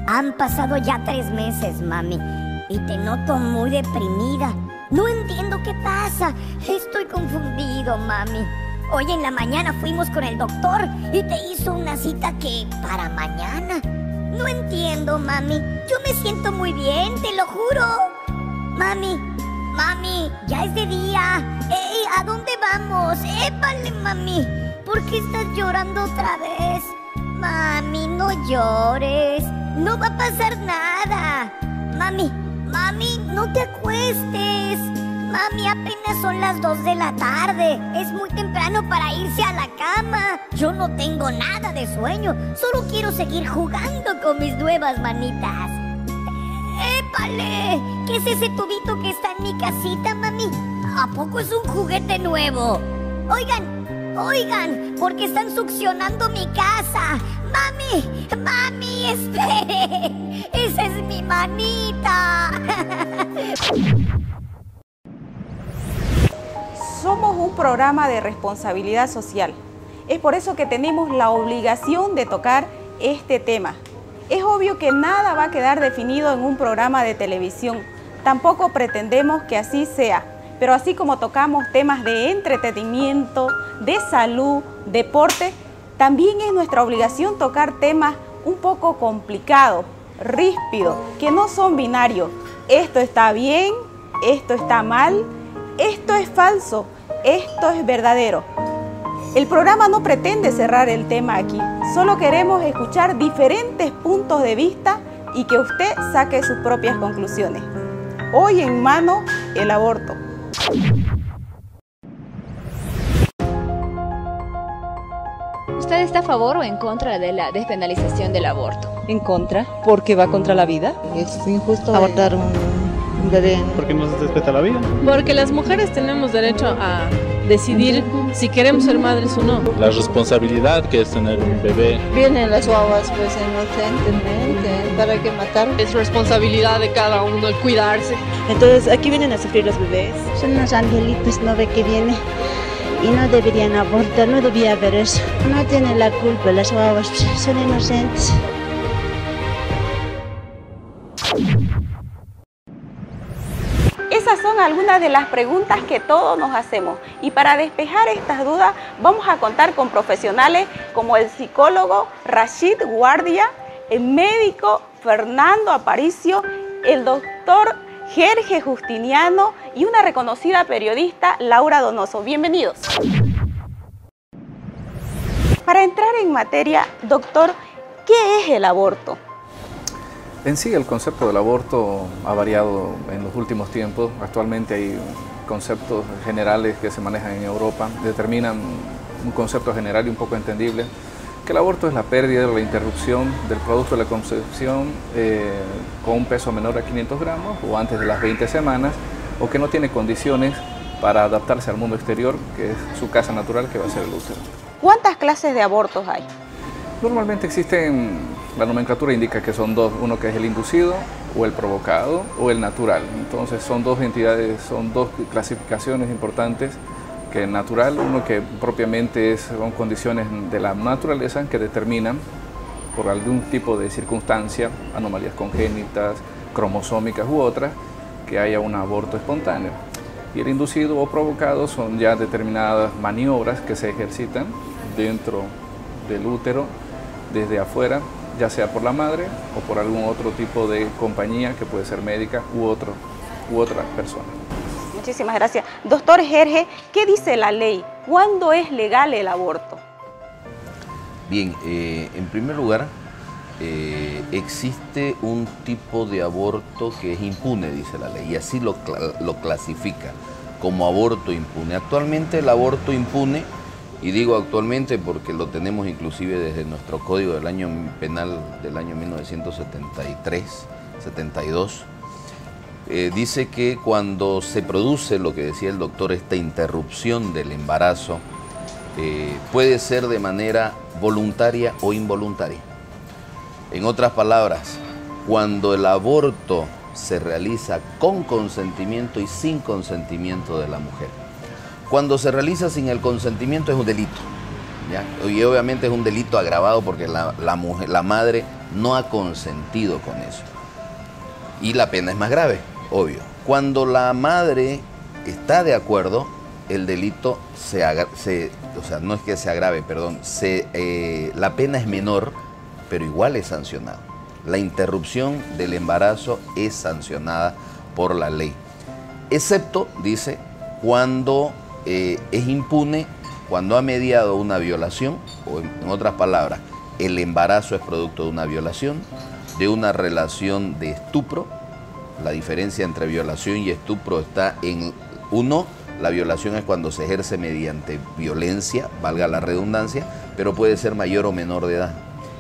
Han pasado ya 3 meses, mami, y te noto muy deprimida. No entiendo qué pasa. Estoy confundido, mami. Hoy en la mañana fuimos con el doctor y te hizo una cita que para mañana. No entiendo, mami. Yo me siento muy bien, te lo juro. Mami, ya es de día. ¡Ey! ¿A dónde vamos? ¡Épale, mami! ¿Por qué estás llorando otra vez? Mami, no llores. No va a pasar nada. Mami, no te acuestes. Mami, apenas son las 2 de la tarde. Es muy temprano para irse a la cama. Yo no tengo nada de sueño. Solo quiero seguir jugando con mis nuevas manitas. ¡Épale! ¿Qué es ese tubito que está en mi casita, mami? ¿A poco es un juguete nuevo? Oigan, porque están succionando mi casa. Mami, esperen. Esa es mi manita. Somos un programa de responsabilidad social. Es por eso que tenemos la obligación de tocar este tema. Es obvio que nada va a quedar definido en un programa de televisión. Tampoco pretendemos que así sea. Pero así como tocamos temas de entretenimiento, de salud, deporte, también es nuestra obligación tocar temas un poco complicados, ríspidos, que no son binarios. Esto está bien, esto está mal, esto es falso, esto es verdadero. El programa no pretende cerrar el tema aquí, solo queremos escuchar diferentes puntos de vista y que usted saque sus propias conclusiones. Hoy en mano, el aborto. ¿Usted está a favor o en contra de la despenalización del aborto? En contra, porque va contra la vida. Es injusto abortar un bebé. ¿Por qué no se respeta la vida? Porque las mujeres tenemos derecho a decidir si queremos ser madres o no. La responsabilidad que es tener un bebé. Vienen las guaguas pues inocentemente, ¿para qué matar? Es responsabilidad de cada uno el cuidarse. Entonces aquí vienen a sufrir los bebés. Son unos angelitos, no ve que viene. Y no deberían abortar, no debía haber eso. No tienen la culpa, las guaguas son inocentes. Esas son algunas de las preguntas que todos nos hacemos y para despejar estas dudas vamos a contar con profesionales como el psicólogo Rashid Guardia, el médico Fernando Aparicio, el doctor Jorge Justiniano y una reconocida periodista Laura Donoso. Bienvenidos. Para entrar en materia, doctor, ¿qué es el aborto? En sí, el concepto del aborto ha variado en los últimos tiempos. Actualmente hay conceptos generales que se manejan en Europa, determinan un concepto general y un poco entendible, que el aborto es la pérdida o la interrupción del producto de la concepción con un peso menor a 500 gramos o antes de las 20 semanas, o que no tiene condiciones para adaptarse al mundo exterior, que es su casa natural, que va a ser el útero. ¿Cuántas clases de abortos hay? Normalmente existen, la nomenclatura indica que son dos, uno que es el inducido o el provocado o el natural. Entonces son dos entidades, son dos clasificaciones importantes, que el natural, uno que propiamente son condiciones de la naturaleza que determinan por algún tipo de circunstancia, anomalías congénitas, cromosómicas u otras, que haya un aborto espontáneo. Y el inducido o provocado son ya determinadas maniobras que se ejercitan dentro del útero, desde afuera, ya sea por la madre o por algún otro tipo de compañía que puede ser médica u otra persona. Muchísimas gracias. Doctor Jorge, ¿qué dice la ley? ¿Cuándo es legal el aborto? Bien, en primer lugar, existe un tipo de aborto que es impune, dice la ley, y así lo clasifica como aborto impune. Actualmente el aborto impune, y digo actualmente porque lo tenemos inclusive desde nuestro Código del Año Penal del año 1973-72, dice que cuando se produce, lo que decía el doctor, esta interrupción del embarazo, puede ser de manera voluntaria o involuntaria. En otras palabras, cuando el aborto se realiza con consentimiento y sin consentimiento de la mujer. Cuando se realiza sin el consentimiento es un delito. ¿ya? Y obviamente es un delito agravado porque la madre no ha consentido con eso. Y la pena es más grave, obvio. Cuando la madre está de acuerdo, el delito o sea, no es que se agrave, perdón, la pena es menor, pero igual es sancionado. La interrupción del embarazo es sancionada por la ley, excepto, dice, cuando es impune, cuando ha mediado una violación, o en otras palabras, el embarazo es producto de una violación, de una relación de estupro. La diferencia entre violación y estupro está en uno, la violación es cuando se ejerce mediante violencia, valga la redundancia, pero puede ser mayor o menor de edad.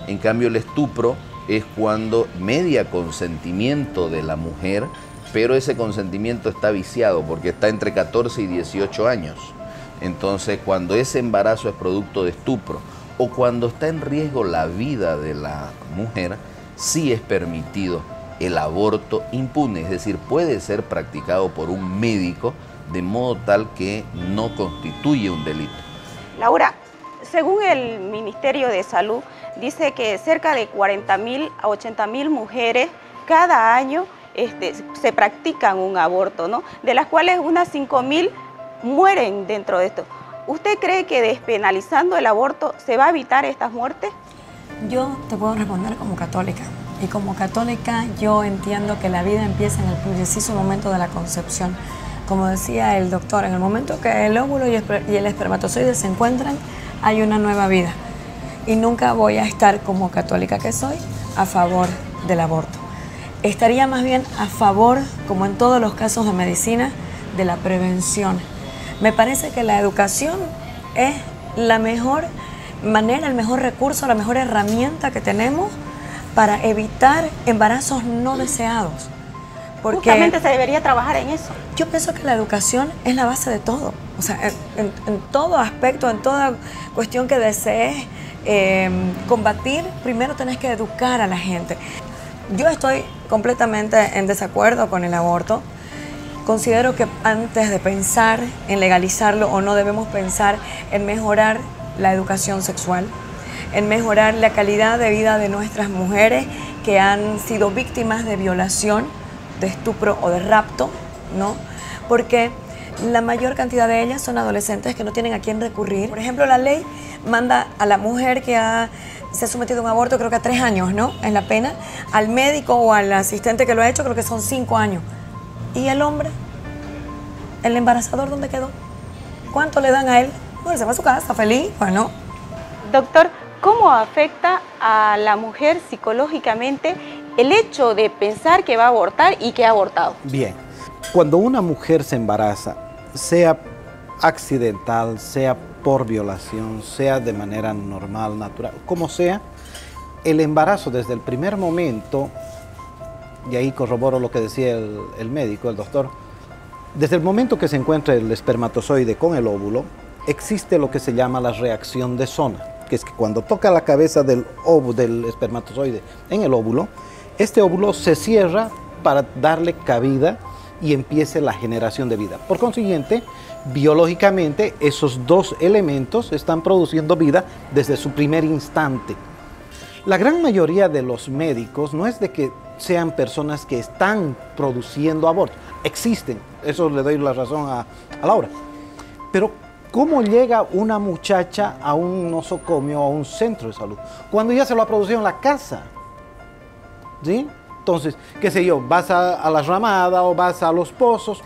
En cambio, el estupro es cuando media consentimiento de la mujer, pero ese consentimiento está viciado porque está entre 14 y 18 años. Entonces, cuando ese embarazo es producto de estupro o cuando está en riesgo la vida de la mujer, sí es permitido el aborto impune, es decir, puede ser practicado por un médico de modo tal que no constituye un delito. Laura, según el Ministerio de Salud, dice que cerca de 40.000 a 80.000 mujeres cada año se practican un aborto, ¿no? De las cuales unas 5.000 mueren dentro de esto. ¿Usted cree que despenalizando el aborto se va a evitar estas muertes? Yo te puedo responder como católica. Y como católica yo entiendo que la vida empieza en el preciso momento de la concepción. Como decía el doctor, en el momento que el óvulo y el espermatozoide se encuentran, hay una nueva vida. Y nunca voy a estar, como católica que soy, a favor del aborto. Estaría más bien a favor, como en todos los casos de medicina, de la prevención. Me parece que la educación es la mejor manera, el mejor recurso, la mejor herramienta que tenemos para evitar embarazos no deseados. Porque justamente se debería trabajar en eso. Yo pienso que la educación es la base de todo. O sea, en todo aspecto, en toda cuestión que desees combatir, primero tenés que educar a la gente. Yo estoy completamente en desacuerdo con el aborto. Considero que antes de pensar en legalizarlo o no debemos pensar en mejorar la educación sexual, en mejorar la calidad de vida de nuestras mujeres que han sido víctimas de violación, de estupro o de rapto, ¿no? Porque la mayor cantidad de ellas son adolescentes que no tienen a quién recurrir. Por ejemplo, la ley manda a la mujer que se ha sometido a un aborto, creo que a 3 años, ¿no? Es la pena. Al médico o al asistente que lo ha hecho, creo que son 5 años. ¿Y el hombre? ¿El embarazador dónde quedó? ¿Cuánto le dan a él? Bueno, se va a su casa, feliz, bueno. Doctor, ¿cómo afecta a la mujer psicológicamente el hecho de pensar que va a abortar y que ha abortado? Bien, cuando una mujer se embaraza, sea accidental, sea por violación, sea de manera normal, natural, como sea, el embarazo desde el primer momento, y ahí corroboro lo que decía el médico, el doctor, desde el momento que se encuentra el espermatozoide con el óvulo, existe lo que se llama la reacción de zona, que es que cuando toca la cabeza del espermatozoide en el óvulo, este óvulo se cierra para darle cabida y empiece la generación de vida. Por consiguiente, biológicamente, esos dos elementos están produciendo vida desde su primer instante. La gran mayoría de los médicos no es de que sean personas que están produciendo abortos. Existen, eso le doy la razón a Laura. Pero, ¿cómo llega una muchacha a un nosocomio o a un centro de salud? Cuando ya se lo ha producido en la casa. ¿Sí? Entonces, qué sé yo, vas a la Ramada o vas a Los Pozos,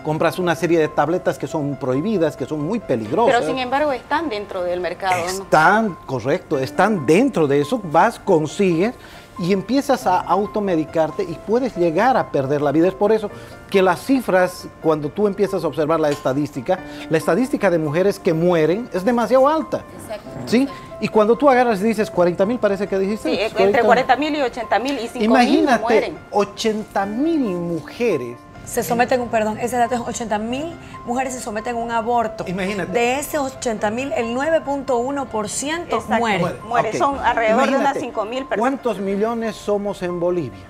compras una serie de tabletas que son prohibidas, que son muy peligrosas. Pero sin embargo están dentro del mercado, ¿no? Están, correcto, están dentro de eso, vas, consigues y empiezas a automedicarte y puedes llegar a perder la vida. Es por eso que las cifras, cuando tú empiezas a observar la estadística de mujeres que mueren es demasiado alta. Exacto. ¿Sí? Y cuando tú agarras y dices 40.000, parece que dijiste. Sí, entre 40.000 y 80.000 y 5.000 imagínate, mueren. 80.000 mujeres. Se someten, perdón, ese dato es 80.000 mujeres se someten a un aborto. Imagínate. De ese 80.000, el 9.1% muere. Muere. Okay. Son alrededor de unas 5.000 personas. ¿Cuántos millones somos en Bolivia?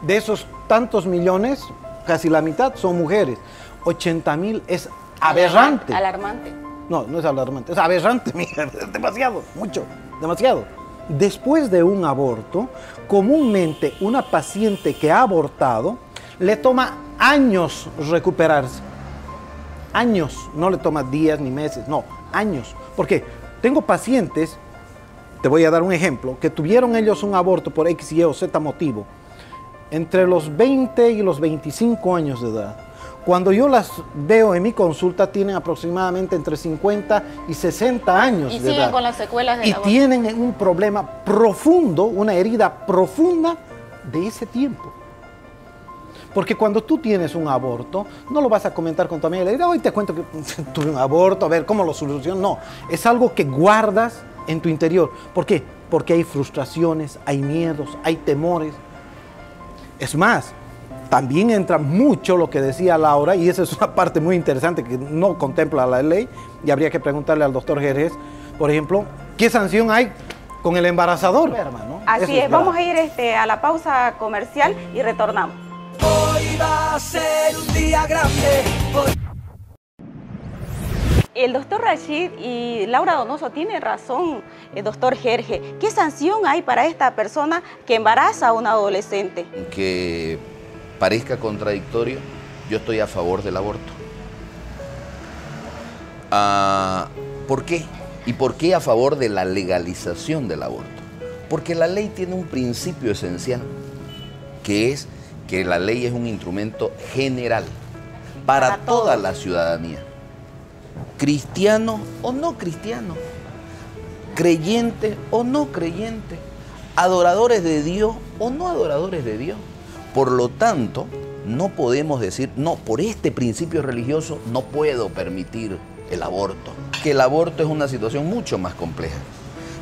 De esos tantos millones, casi la mitad son mujeres. 80.000 es aberrante. Alarmante. No, no es alarmante, es aberrante, mija, es demasiado, mucho, demasiado. Después de un aborto, comúnmente una paciente que ha abortado le toma años recuperarse. Años, no le toma días ni meses, no, años. ¿Por qué? Tengo pacientes, te voy a dar un ejemplo, que tuvieron ellos un aborto por X, Y o Z motivo, entre los 20 y los 25 años de edad. Cuando yo las veo en mi consulta, tienen aproximadamente entre 50 y 60 años de edad. Y siguen con las secuelas del aborto. Y tienen un problema profundo, una herida profunda de ese tiempo. Porque cuando tú tienes un aborto, no lo vas a comentar con tu amiga, le dirás, hoy te cuento que tuve un aborto, a ver cómo lo soluciono. No, es algo que guardas en tu interior. ¿Por qué? Porque hay frustraciones, hay miedos, hay temores. Es más, también entra mucho lo que decía Laura, y esa es una parte muy interesante que no contempla la ley, y habría que preguntarle al doctor Jerez, por ejemplo, ¿qué sanción hay con el embarazador? Hermano, así es, vamos a ir a la pausa comercial y retornamos. Hoy va a ser un día grande. El doctor Rashid y Laura Donoso tienen razón, el doctor Jerje. ¿Qué sanción hay para esta persona que embaraza a un adolescente? Que parezca contradictorio, yo estoy a favor del aborto. ¿Por qué? ¿Y por qué a favor de la legalización del aborto? Porque la ley tiene un principio esencial, que es que la ley es un instrumento general para toda la ciudadanía. Cristiano o no cristiano, creyente o no creyente, adoradores de Dios o no adoradores de Dios. Por lo tanto, no podemos decir, no, por este principio religioso no puedo permitir el aborto. Que el aborto es una situación mucho más compleja.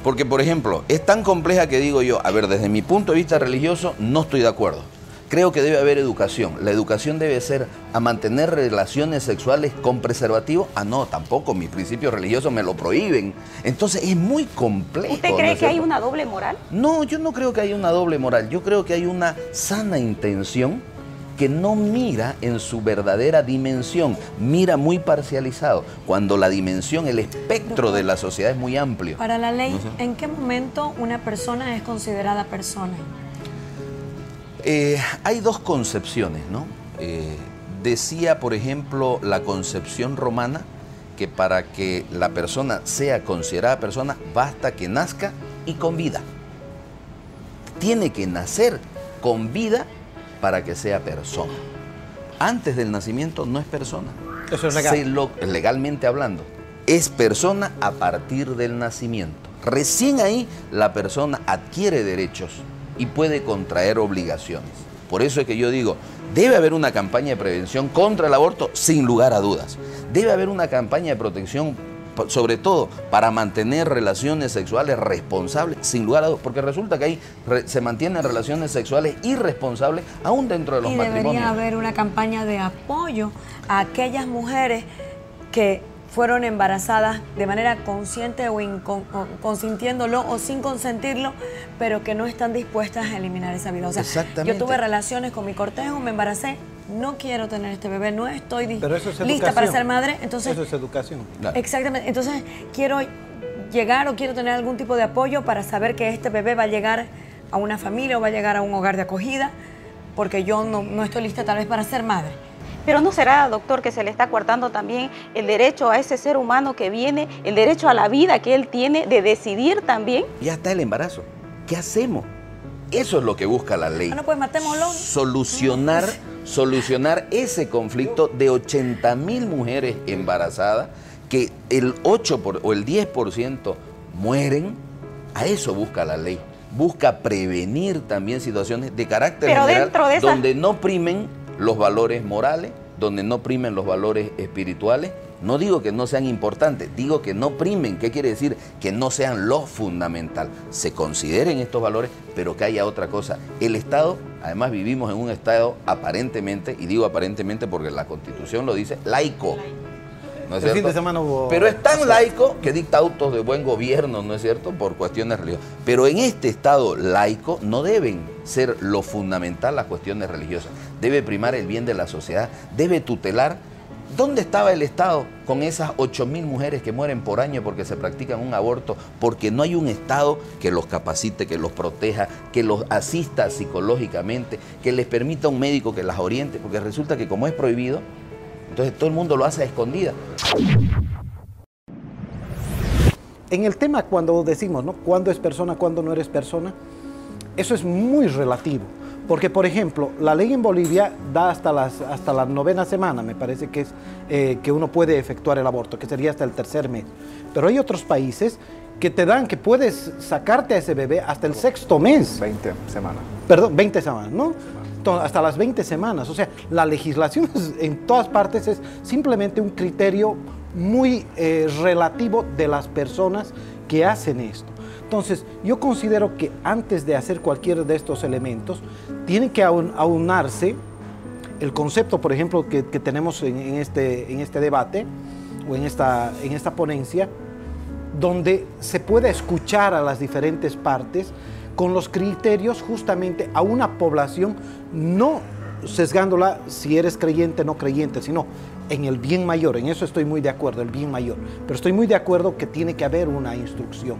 Porque, por ejemplo, es tan compleja que digo yo, a ver, desde mi punto de vista religioso, no estoy de acuerdo. Creo que debe haber educación. La educación debe ser a mantener relaciones sexuales con preservativo. No, tampoco, mis principios religiosos me lo prohíben. Entonces es muy complejo. ¿Usted cree que hay una doble moral? No, yo no creo que haya una doble moral. Yo creo que hay una sana intención que no mira en su verdadera dimensión, mira muy parcializado, cuando la dimensión, el espectro de la sociedad es muy amplio. Para la ley, ¿en qué momento una persona es considerada persona? Hay dos concepciones, ¿no? Decía, por ejemplo, la concepción romana que para que la persona sea considerada persona basta que nazca y con vida. Tiene que nacer con vida para que sea persona. Antes del nacimiento no es persona. Eso es legal. Legalmente hablando, es persona a partir del nacimiento. Recién ahí la persona adquiere derechos y puede contraer obligaciones. Por eso es que yo digo, debe haber una campaña de prevención contra el aborto sin lugar a dudas. Debe haber una campaña de protección, sobre todo para mantener relaciones sexuales responsables, sin lugar a dudas, porque resulta que ahí se mantienen relaciones sexuales irresponsables aún dentro de los matrimonios. Debería haber una campaña de apoyo a aquellas mujeres que fueron embarazadas de manera consciente o consintiéndolo o sin consentirlo, pero que no están dispuestas a eliminar esa vida. O sea, yo tuve relaciones con mi cortejo, me embaracé, no quiero tener este bebé, no estoy lista para ser madre. Entonces, eso es educación. Claro. Exactamente. Entonces, quiero llegar o quiero tener algún tipo de apoyo para saber que este bebé va a llegar a una familia o va a llegar a un hogar de acogida, porque yo no estoy lista tal vez para ser madre. Pero ¿no será, doctor, que se le está coartando también el derecho a ese ser humano que viene, el derecho a la vida que él tiene de decidir también? Ya está el embarazo. ¿Qué hacemos? Eso es lo que busca la ley. Bueno, pues matémoslo. Solucionar ese conflicto de 80.000 mujeres embarazadas, que el 8 o el 10% mueren. A eso busca la ley. Busca prevenir también situaciones de carácter general donde no primen los valores morales, donde no primen los valores espirituales. No digo que no sean importantes, digo que no primen. ¿Qué quiere decir? Que no sean lo fundamental. Se consideren estos valores, pero que haya otra cosa. El Estado, además vivimos en un Estado aparentemente, y digo aparentemente porque la Constitución lo dice, laico. ¿No es cierto? El fin de semana hubo... Pero es tan laico que dicta autos de buen gobierno, ¿no es cierto?, por cuestiones religiosas. Pero en este Estado laico no deben ser lo fundamental las cuestiones religiosas. Debe primar el bien de la sociedad, debe tutelar ¿Dónde estaba el Estado con esas 8.000 mujeres que mueren por año porque se practican un aborto? Porque no hay un Estado que los capacite, que los proteja, que los asista psicológicamente, que les permita un médico que las oriente, porque resulta que como es prohibido, entonces todo el mundo lo hace a escondidas. En el tema cuando decimos, ¿no?, ¿cuándo es persona, cuándo no eres persona? Eso es muy relativo. Porque, por ejemplo, la ley en Bolivia da hasta la 9ª semana, me parece que es que uno puede efectuar el aborto, que sería hasta el 3er mes. Pero hay otros países que te dan que puedes sacarte a ese bebé hasta el 6º mes. 20 semanas. Perdón, 20 semanas, ¿no? Hasta las 20 semanas. O sea, la legislación en todas partes es simplemente un criterio muy relativo de las personas que hacen esto. Entonces, yo considero que antes de hacer cualquiera de estos elementos, tiene que aunarse el concepto, por ejemplo, que tenemos en este debate o en esta ponencia, donde se pueda escuchar a las diferentes partes con los criterios justamente a una población, no sesgándola si eres creyente o no creyente, sino en el bien mayor. En eso estoy muy de acuerdo, el bien mayor. Pero estoy muy de acuerdo que tiene que haber una instrucción.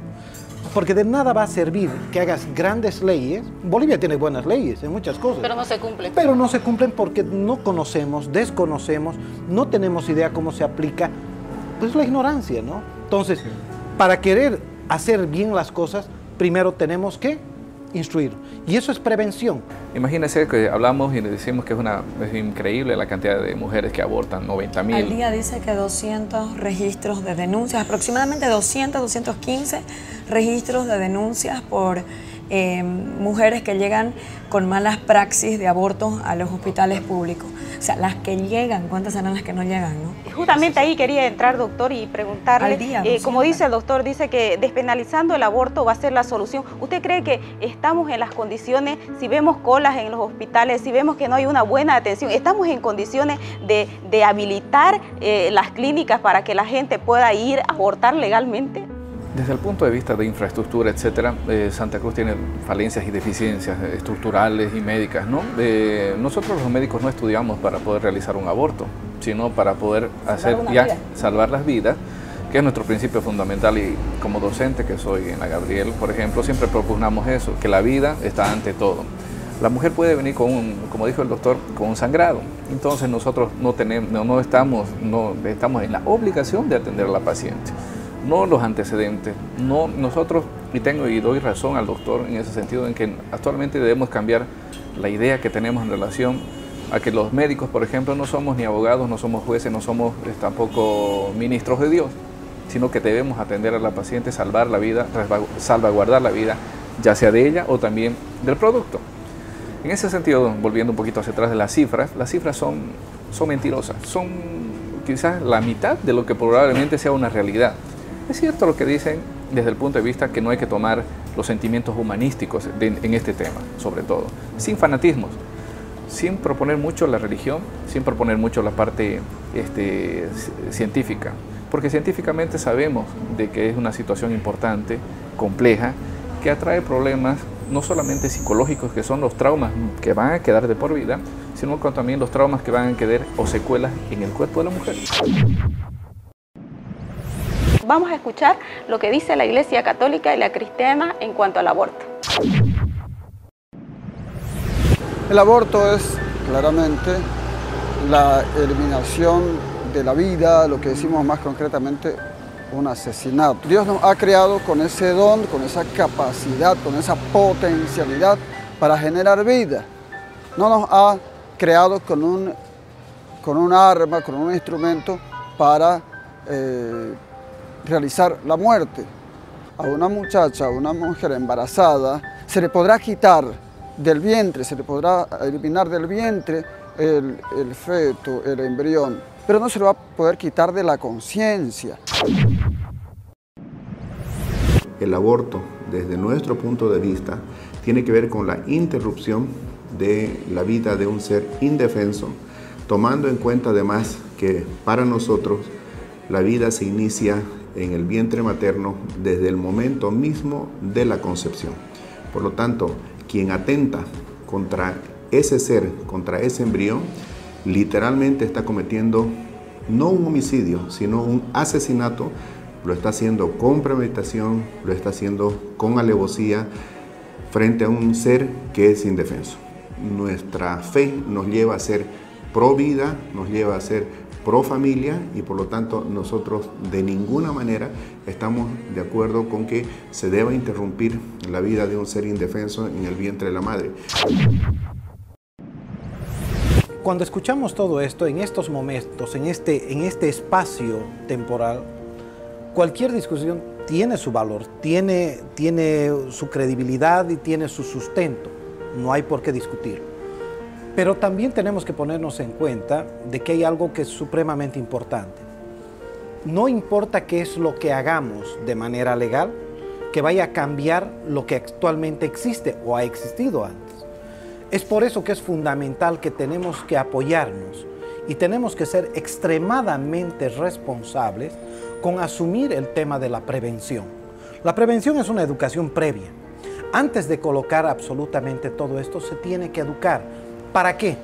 Porque de nada va a servir que hagas grandes leyes. Bolivia tiene buenas leyes en muchas cosas. Pero no se cumplen. Pero no se cumplen porque no conocemos, desconocemos, no tenemos idea cómo se aplica. Pues la ignorancia, ¿no? Entonces, para querer hacer bien las cosas, primero tenemos que instruir. Y eso es prevención. Imagínense que hablamos y le decimos que es increíble la cantidad de mujeres que abortan, 90.000. Al día dice que 200 registros de denuncias, aproximadamente 200, 215 registros de denuncias por mujeres que llegan con malas praxis de abortos a los hospitales públicos. O sea, las que llegan, ¿cuántas serán las que no llegan, no? Justamente ahí quería entrar, doctor, y preguntarle, Al día, como dice el doctor, dice que despenalizando el aborto va a ser la solución. ¿Usted cree que estamos en las condiciones, si vemos colas en los hospitales, si vemos que no hay una buena atención, estamos en condiciones de habilitar las clínicas para que la gente pueda ir a abortar legalmente? Desde el punto de vista de infraestructura, etcétera, Santa Cruz tiene falencias y deficiencias estructurales y médicas, ¿no? Nosotros los médicos no estudiamos para poder realizar un aborto, sino para poder salvar las vidas, que es nuestro principio fundamental. Y como docente que soy en la Gabriel, por ejemplo, siempre propugnamos eso, que la vida está ante todo. La mujer puede venir como dijo el doctor, con un sangrado. Entonces nosotros estamos en la obligación de atender a la paciente. No los antecedentes, no nosotros, y doy razón al doctor en ese sentido, en que actualmente debemos cambiar la idea que tenemos en relación a que los médicos, por ejemplo, no somos ni abogados, no somos jueces, no somos tampoco ministros de Dios, sino que debemos atender a la paciente, salvar la vida, salvaguardar la vida, ya sea de ella o también del producto. En ese sentido, volviendo un poquito hacia atrás de las cifras son mentirosas, son quizás la mitad de lo que probablemente sea una realidad. Es cierto lo que dicen desde el punto de vista que no hay que tomar los sentimientos humanísticos en este tema, sobre todo, sin fanatismos, sin proponer mucho la religión, sin proponer mucho la parte científica, porque científicamente sabemos de que es una situación importante, compleja, que atrae problemas no solamente psicológicos, que son los traumas que van a quedar de por vida, sino también los traumas que van a quedar o secuelas en el cuerpo de la mujer. Vamos a escuchar lo que dice la Iglesia Católica y la Cristiana en cuanto al aborto. El aborto es claramente la eliminación de la vida, lo que decimos más concretamente, un asesinato. Dios nos ha creado con ese don, con esa capacidad, con esa potencialidad para generar vida. No nos ha creado con un arma, con un instrumento para realizar la muerte. A una muchacha, a una mujer embarazada, se le podrá quitar del vientre, se le podrá eliminar del vientre el feto, el embrión, pero no se le va a poder quitar de la conciencia. El aborto, desde nuestro punto de vista, tiene que ver con la interrupción de la vida de un ser indefenso, tomando en cuenta además que para nosotros la vida se inicia en el vientre materno desde el momento mismo de la concepción. Por lo tanto, quien atenta contra ese ser, contra ese embrión, literalmente está cometiendo no un homicidio, sino un asesinato, lo está haciendo con premeditación, lo está haciendo con alevosía frente a un ser que es indefenso. Nuestra fe nos lleva a ser pro vida, nos lleva a ser pro familia y por lo tanto nosotros de ninguna manera estamos de acuerdo con que se deba interrumpir la vida de un ser indefenso en el vientre de la madre. Cuando escuchamos todo esto, en estos momentos, en este espacio temporal, cualquier discusión tiene su valor, tiene su credibilidad y tiene su sustento. No hay por qué discutir. Pero también tenemos que ponernos en cuenta de que hay algo que es supremamente importante. No importa qué es lo que hagamos de manera legal, que vaya a cambiar lo que actualmente existe o ha existido antes. Es por eso que es fundamental que tenemos que apoyarnos y tenemos que ser extremadamente responsables con asumir el tema de la prevención. La prevención es una educación previa. Antes de colocar absolutamente todo esto, se tiene que educar. ¿Para qué?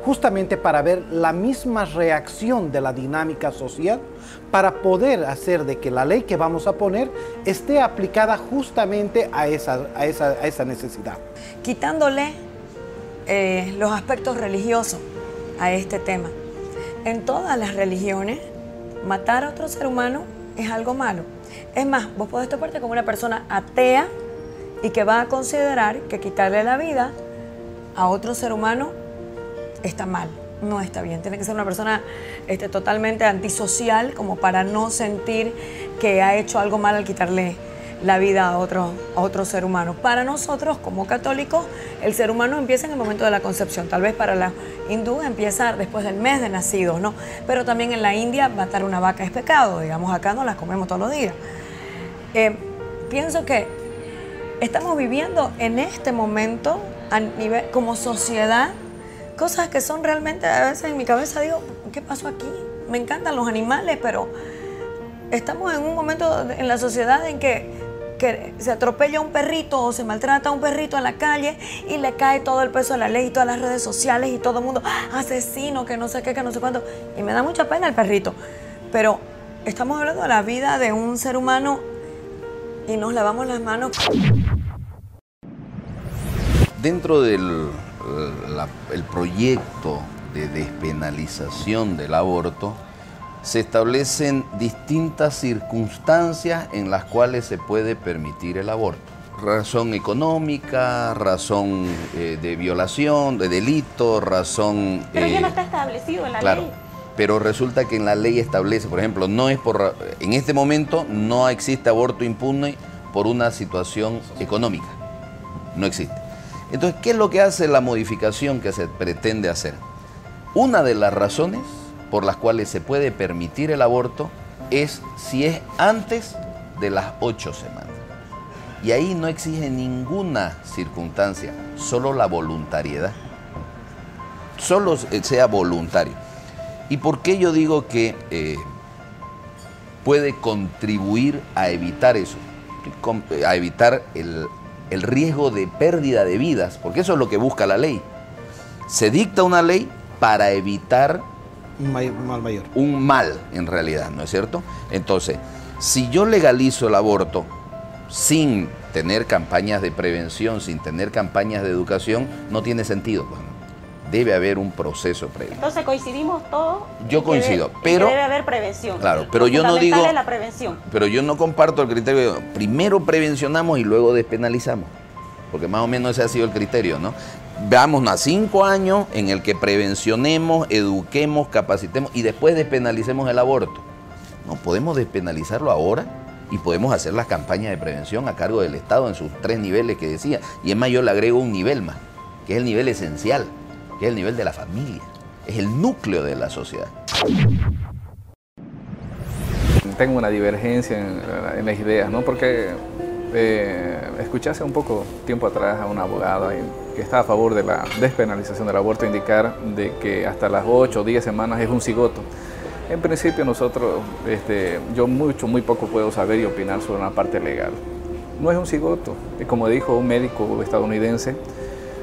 Justamente para ver la misma reacción de la dinámica social, para poder hacer de que la ley que vamos a poner esté aplicada justamente a esa necesidad. Quitándole los aspectos religiosos a este tema. En todas las religiones, matar a otro ser humano es algo malo. Es más, vos podés toparte con una persona atea y que va a considerar que quitarle la vida a otro ser humano está mal, no está bien. Tiene que ser una persona totalmente antisocial como para no sentir que ha hecho algo mal al quitarle la vida a otro ser humano. Para nosotros, como católicos, el ser humano empieza en el momento de la concepción. Tal vez para la hindú empieza después del mes de nacidos, ¿no? Pero también en la India matar una vaca es pecado. Digamos, acá no las comemos todos los días. Pienso que estamos viviendo en este momento, a nivel, como sociedad, cosas que son realmente, a veces en mi cabeza digo, ¿qué pasó aquí? Me encantan los animales, pero estamos en un momento en la sociedad en que se atropella a un perrito o se maltrata a un perrito en la calle y le cae todo el peso de la ley y todas las redes sociales y todo el mundo, asesino, que no sé qué, que no sé cuánto. Y me da mucha pena el perrito. Pero estamos hablando de la vida de un ser humano y nos lavamos las manos. Dentro del el proyecto de despenalización del aborto, se establecen distintas circunstancias en las cuales se puede permitir el aborto. Razón económica, razón de violación, de delito, razón... Pero ya no está establecido en la ley. Pero resulta que en la ley establece, por ejemplo, en este momento no existe aborto impune por una situación económica. No existe. Entonces, ¿qué es lo que hace la modificación que se pretende hacer? Una de las razones por las cuales se puede permitir el aborto es si es antes de las 8 semanas. Y ahí no exige ninguna circunstancia, solo la voluntariedad. Solo sea voluntario. ¿Y por qué yo digo que puede contribuir a evitar eso? A evitar el riesgo de pérdida de vidas, porque eso es lo que busca la ley. Se dicta una ley para evitar un mal, en realidad, ¿no es cierto? Entonces, si yo legalizo el aborto sin tener campañas de prevención, sin tener campañas de educación, no tiene sentido. Debe haber un proceso previo. Entonces coincidimos todos. Yo coincido, pero debe haber prevención. Claro, pero yo no digo. Es la prevención. Pero yo no comparto el criterio de primero prevencionamos y luego despenalizamos, porque más o menos ese ha sido el criterio, ¿no? Veamos a 5 años en el que prevencionemos, eduquemos, capacitemos y después despenalicemos el aborto. No, podemos despenalizarlo ahora y podemos hacer las campañas de prevención a cargo del Estado en sus 3 niveles que decía. Y es más, yo le agrego un nivel más, que es el nivel esencial, que es el nivel de la familia, es el núcleo de la sociedad. Tengo una divergencia en las ideas, ¿no? Porque escuché hace un poco tiempo atrás a una abogada que está a favor de la despenalización del aborto indicar de que hasta las 8 o 10 semanas es un cigoto. En principio nosotros, yo muy poco puedo saber y opinar sobre una parte legal. No es un cigoto, como dijo un médico estadounidense,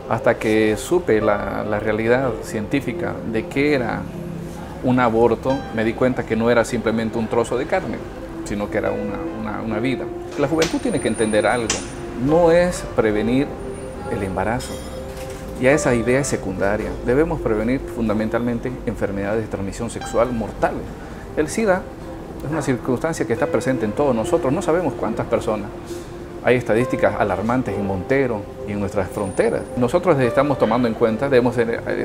hasta que supe la realidad científica de qué era un aborto, me di cuenta que no era simplemente un trozo de carne, sino que era una vida. La juventud tiene que entender algo, no es prevenir el embarazo. Ya esa idea es secundaria. Debemos prevenir fundamentalmente enfermedades de transmisión sexual mortales. El SIDA es una circunstancia que está presente en todos nosotros, no sabemos cuántas personas. Hay estadísticas alarmantes en Montero y en nuestras fronteras. Nosotros estamos tomando en cuenta,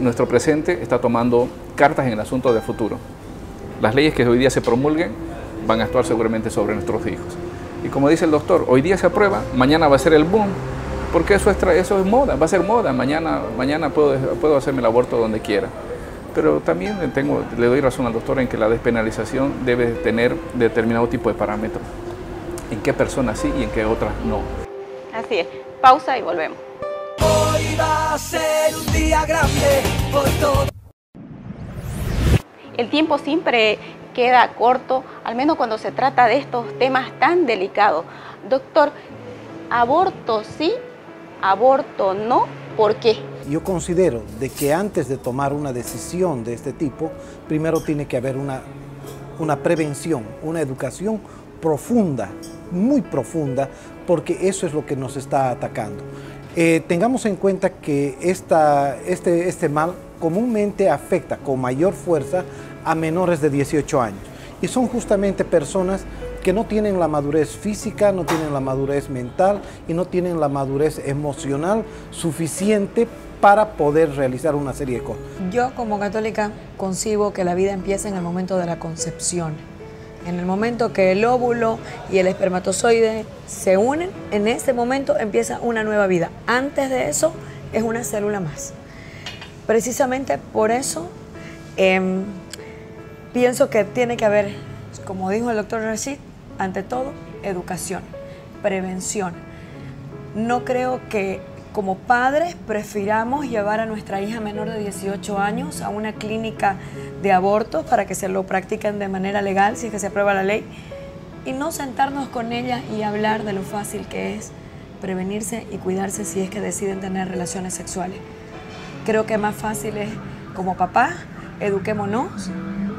nuestro presente está tomando cartas en el asunto del futuro. Las leyes que hoy día se promulguen van a actuar seguramente sobre nuestros hijos. Y como dice el doctor, hoy día se aprueba, mañana va a ser el boom, porque eso es moda, va a ser moda. Mañana puedo hacerme el aborto donde quiera. Pero también le doy razón al doctor en que la despenalización debe tener determinado tipo de parámetros. En qué personas sí y en qué otras no. Así es. Pausa y volvemos. Hoy va a ser un día grande por todo. El tiempo siempre queda corto, al menos cuando se trata de estos temas tan delicados. Doctor, ¿aborto sí, aborto no? ¿Por qué? Yo considero de que antes de tomar una decisión de este tipo, primero tiene que haber una prevención, una educación profunda, muy profunda, porque eso es lo que nos está atacando. Tengamos en cuenta que este mal comúnmente afecta con mayor fuerza a menores de 18 años y son justamente personas que no tienen la madurez física, no tienen la madurez mental y no tienen la madurez emocional suficiente para poder realizar una serie de cosas. Yo como católica concibo que la vida empieza en el momento de la concepción. En el momento que el óvulo y el espermatozoide se unen, en ese momento empieza una nueva vida. Antes de eso es una célula más. Precisamente por eso pienso que tiene que haber, como dijo el doctor Rashid, ante todo, educación, prevención. No creo que como padres prefiramos llevar a nuestra hija menor de 18 años a una clínica de abortos para que se lo practiquen de manera legal, si es que se aprueba la ley, y no sentarnos con ella y hablar de lo fácil que es prevenirse y cuidarse si es que deciden tener relaciones sexuales. Creo que más fácil es, como papá, eduquémonos,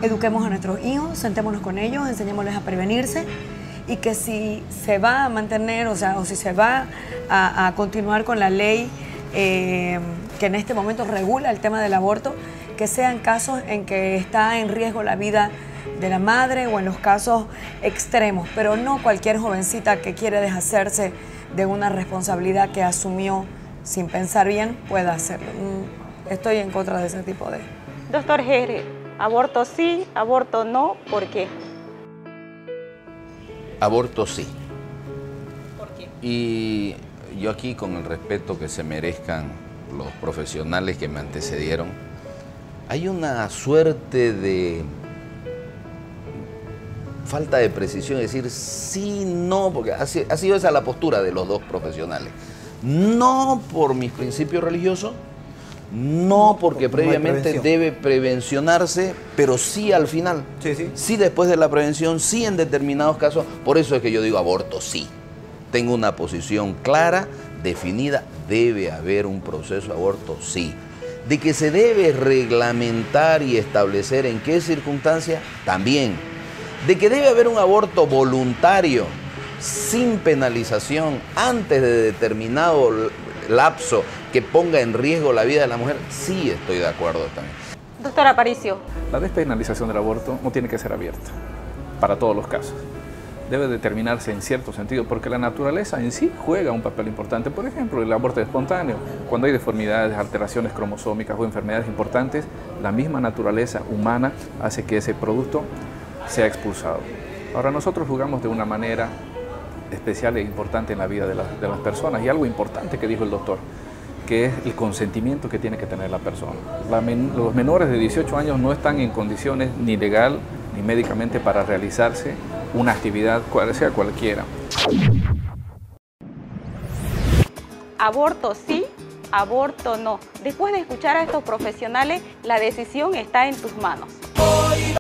eduquemos a nuestros hijos, sentémonos con ellos, enseñémosles a prevenirse, y que si se va a mantener, o si se va a continuar con la ley que en este momento regula el tema del aborto, que sean casos en que está en riesgo la vida de la madre o en los casos extremos, pero no cualquier jovencita que quiere deshacerse de una responsabilidad que asumió sin pensar bien pueda hacerlo. Estoy en contra de ese tipo de... Doctor Henry, ¿aborto sí, aborto no? ¿Por qué? Aborto sí. ¿Por qué? Y yo aquí, con el respeto que se merezcan los profesionales que me antecedieron, hay una suerte de falta de precisión, es decir, sí, no, porque ha sido esa la postura de los dos profesionales. No por mis principios religiosos, no porque previamente debe prevencionarse, pero sí al final, sí después de la prevención, sí en determinados casos. Por eso es que yo digo aborto sí. Tengo una posición clara, definida, debe haber un proceso de aborto sí. De que se debe reglamentar y establecer en qué circunstancias, también. De que debe haber un aborto voluntario, sin penalización, antes de determinado lapso que ponga en riesgo la vida de la mujer, sí estoy de acuerdo también. Doctor Aparicio. La despenalización del aborto no tiene que ser abierta para todos los casos. Debe determinarse en cierto sentido, porque la naturaleza en sí juega un papel importante. Por ejemplo, el aborto espontáneo. Cuando hay deformidades, alteraciones cromosómicas o enfermedades importantes, la misma naturaleza humana hace que ese producto sea expulsado. Ahora, nosotros jugamos de una manera especial e importante en la vida de las personas, y algo importante que dijo el doctor, que es el consentimiento que tiene que tener la persona. Los menores de 18 años no están en condiciones ni legal ni médicamente para realizarse una actividad, sea cualquiera. Aborto sí, aborto no. Después de escuchar a estos profesionales, la decisión está en tus manos.